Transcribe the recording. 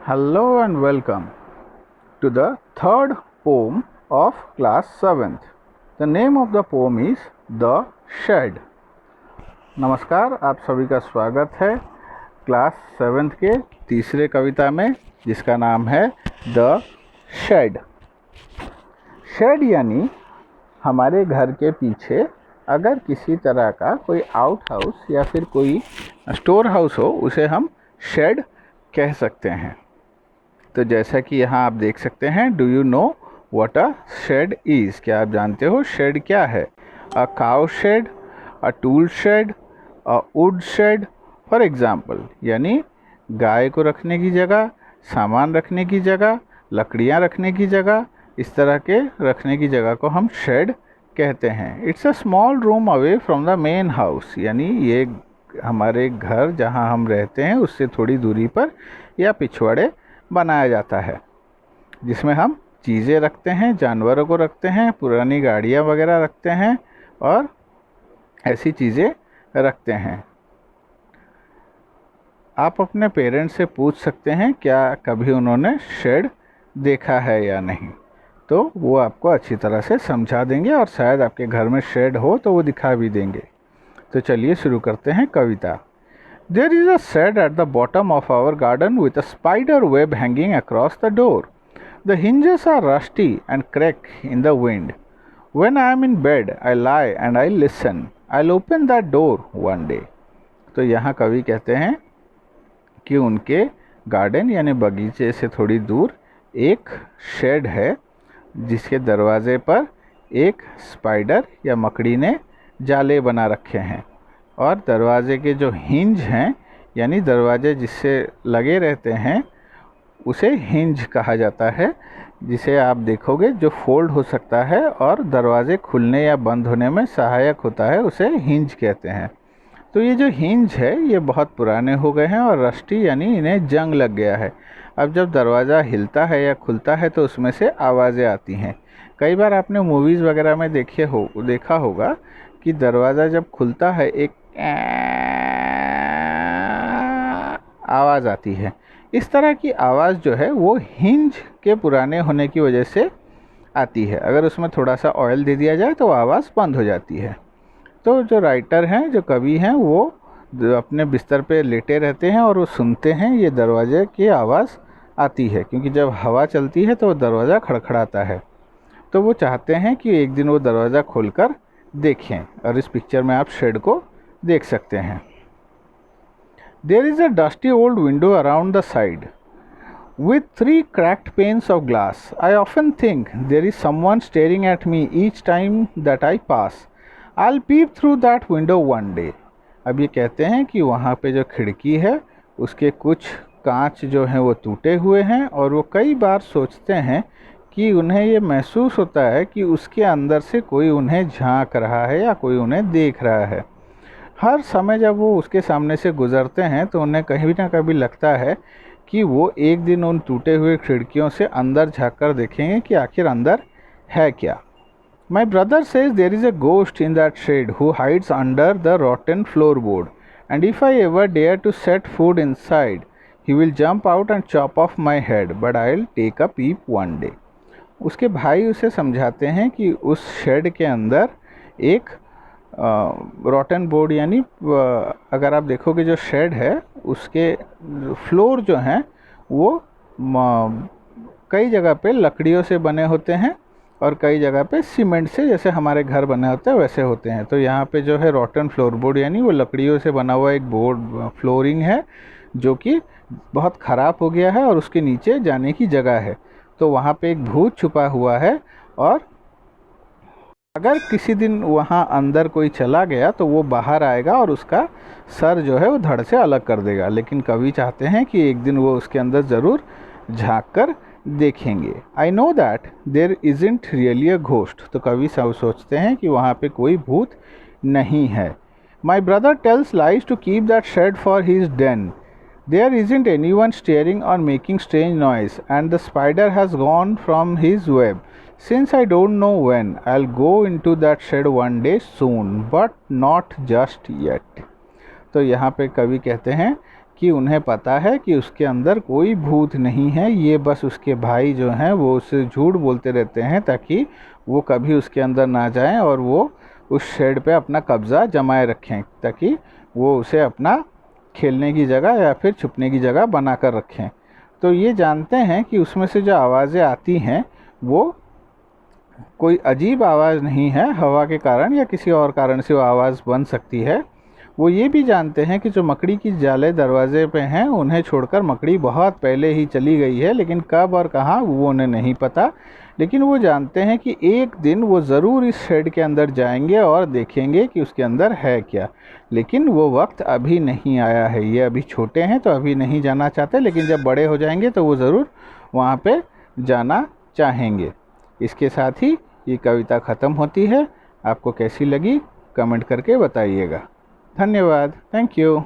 Hello and welcome to the third poem of class 7th. The name of the poem is The Shed. नमस्कार, आप सभी का स्वागत है क्लास 7th के तीसरे कविता में जिसका नाम है द शेड। शेड यानी हमारे घर के पीछे अगर किसी तरह का कोई आउट हाउस या फिर कोई स्टोर हाउस हो उसे हम शेड कह सकते हैं। तो जैसा कि यहाँ आप देख सकते हैं, do you know what a shed is? क्या आप जानते हो शेड क्या है? A cow shed, a tool shed, a wood shed for example, यानी गाय को रखने की जगह, सामान रखने की जगह, लकड़ियाँ रखने की जगह, इस तरह के रखने की जगह को हम शेड कहते हैं। It's a small room away from the main house, यानी ये हमारे घर जहाँ हम रहते हैं उससे थोड़ी दूरी पर या पिछवाड़े बनाया जाता है, जिसमें हम चीज़ें रखते हैं, जानवरों को रखते हैं, पुरानी गाड़ियाँ वगैरह रखते हैं और ऐसी चीज़ें रखते हैं। आप अपने पेरेंट्स से पूछ सकते हैं क्या कभी उन्होंने शेड देखा है या नहीं, तो वो आपको अच्छी तरह से समझा देंगे और शायद आपके घर में शेड हो तो वो दिखा भी देंगे। तो चलिए शुरू करते हैं कविता। There is a shed at the bottom of our garden with a spider web hanging across the door. The hinges are rusty and crack in the wind. When I am in bed, I lie and I listen. I'll open that door one day. तो यहाँ कवि कहते हैं कि उनके garden यानी बगीचे से थोड़ी दूर एक शेड है जिसके दरवाजे पर एक स्पाइडर या मकड़ी ने जाले बना रखे हैं और दरवाजे के जो हिंज हैं यानी दरवाजे जिससे लगे रहते हैं उसे हिंज कहा जाता है, जिसे आप देखोगे जो फोल्ड हो सकता है और दरवाजे खुलने या बंद होने में सहायक होता है, उसे हिंज कहते हैं। तो ये जो हिंज है ये बहुत पुराने हो गए हैं और रस्टी यानी इन्हें जंग लग गया है। अब जब दरवाज़ा हिलता है या खुलता है तो उसमें से आवाज़ें आती हैं। कई बार आपने मूवीज़ वगैरह में देखा होगा कि दरवाज़ा जब खुलता है एक आवाज़ आती है। इस तरह की आवाज़ जो है वो हिंज के पुराने होने की वजह से आती है। अगर उसमें थोड़ा सा ऑयल दे दिया जाए तो आवाज़ बंद हो जाती है। तो जो राइटर हैं, जो कवि हैं, वो अपने बिस्तर पे लेटे रहते हैं और वो सुनते हैं ये दरवाजे की आवाज़ आती है, क्योंकि जब हवा चलती है तो दरवाज़ा खड़खड़ाता है। तो वो चाहते हैं कि एक दिन वो दरवाज़ा खोलकर देखें और इस पिक्चर में आप शेड को देख सकते हैं। There is a dusty old window around the side with 3 cracked panes of glass. I often think there is someone staring at me each time that I pass. I'll peep through that window one day. अब ये कहते हैं कि वहाँ पे जो खिड़की है उसके कुछ कांच जो हैं वो टूटे हुए हैं और वो कई बार सोचते हैं कि उन्हें ये महसूस होता है कि उसके अंदर से कोई उन्हें झांक रहा है या कोई उन्हें देख रहा है। हर समय जब वो उसके सामने से गुज़रते हैं तो उन्हें कहीं ना कभी लगता है कि वो एक दिन उन टूटे हुए खिड़कियों से अंदर झांक कर देखेंगे कि आखिर अंदर है क्या। My brother says there is a ghost in that shed who hides under the rotten floor board and if I ever dare to set food inside he will jump out and chop off my head but I will take a peep one day. उसके भाई उसे समझाते हैं कि उस shade के अंदर एक रॉटन बोर्ड यानी अगर आप देखोगे जो शेड है उसके फ्लोर जो हैं वो कई जगह पे लकड़ियों से बने होते हैं और कई जगह पे सीमेंट से, जैसे हमारे घर बने होते हैं वैसे होते हैं। तो यहाँ पे जो है रॉटन फ्लोर बोर्ड यानी वो लकड़ियों से बना हुआ एक बोर्ड फ्लोरिंग है जो कि बहुत ख़राब हो गया है और उसके नीचे जाने की जगह है। तो वहाँ पे एक भूत छुपा हुआ है और अगर किसी दिन वहाँ अंदर कोई चला गया तो वो बाहर आएगा और उसका सर जो है वो धड़ से अलग कर देगा। लेकिन कवि चाहते हैं कि एक दिन वो उसके अंदर ज़रूर झांक कर देखेंगे। I know that there isn't really a ghost. तो कवि सब सोचते हैं कि वहाँ पे कोई भूत नहीं है। My brother tells lies to keep that shed for his den. There isn't anyone staring or making strange noise, and the spider has gone from his web. Since I don't know when, I'll go into that shed one day soon, but not just yet. तो यहाँ पे कवि कहते हैं कि उन्हें पता है कि उसके अंदर कोई भूत नहीं है, ये बस उसके भाई जो हैं वो उसे झूठ बोलते रहते हैं ताकि वो कभी उसके अंदर ना जाएं और वो उस शेड पे अपना कब्ज़ा जमाए रखें, ताकि वो उसे अपना खेलने की जगह या फिर छुपने की जगह बना कर रखें। तो ये जानते हैं कि उसमें से जो आवाज़ें आती हैं वो कोई अजीब आवाज़ नहीं है, हवा के कारण या किसी और कारण से वो आवाज़ बन सकती है। वो ये भी जानते हैं कि जो मकड़ी की जाले दरवाजे पे हैं उन्हें छोड़कर मकड़ी बहुत पहले ही चली गई है, लेकिन कब और कहाँ वो उन्हें नहीं पता। लेकिन वो जानते हैं कि एक दिन वो ज़रूर इस शेड के अंदर जाएंगे और देखेंगे कि उसके अंदर है क्या। लेकिन वो वक्त अभी नहीं आया है, ये अभी छोटे हैं तो अभी नहीं जाना चाहते, लेकिन जब बड़े हो जाएंगे तो वो ज़रूर वहाँ पे जाना चाहेंगे। इसके साथ ही ये कविता ख़त्म होती है। आपको कैसी लगी कमेंट करके बताइएगा। धन्यवाद। Thank you.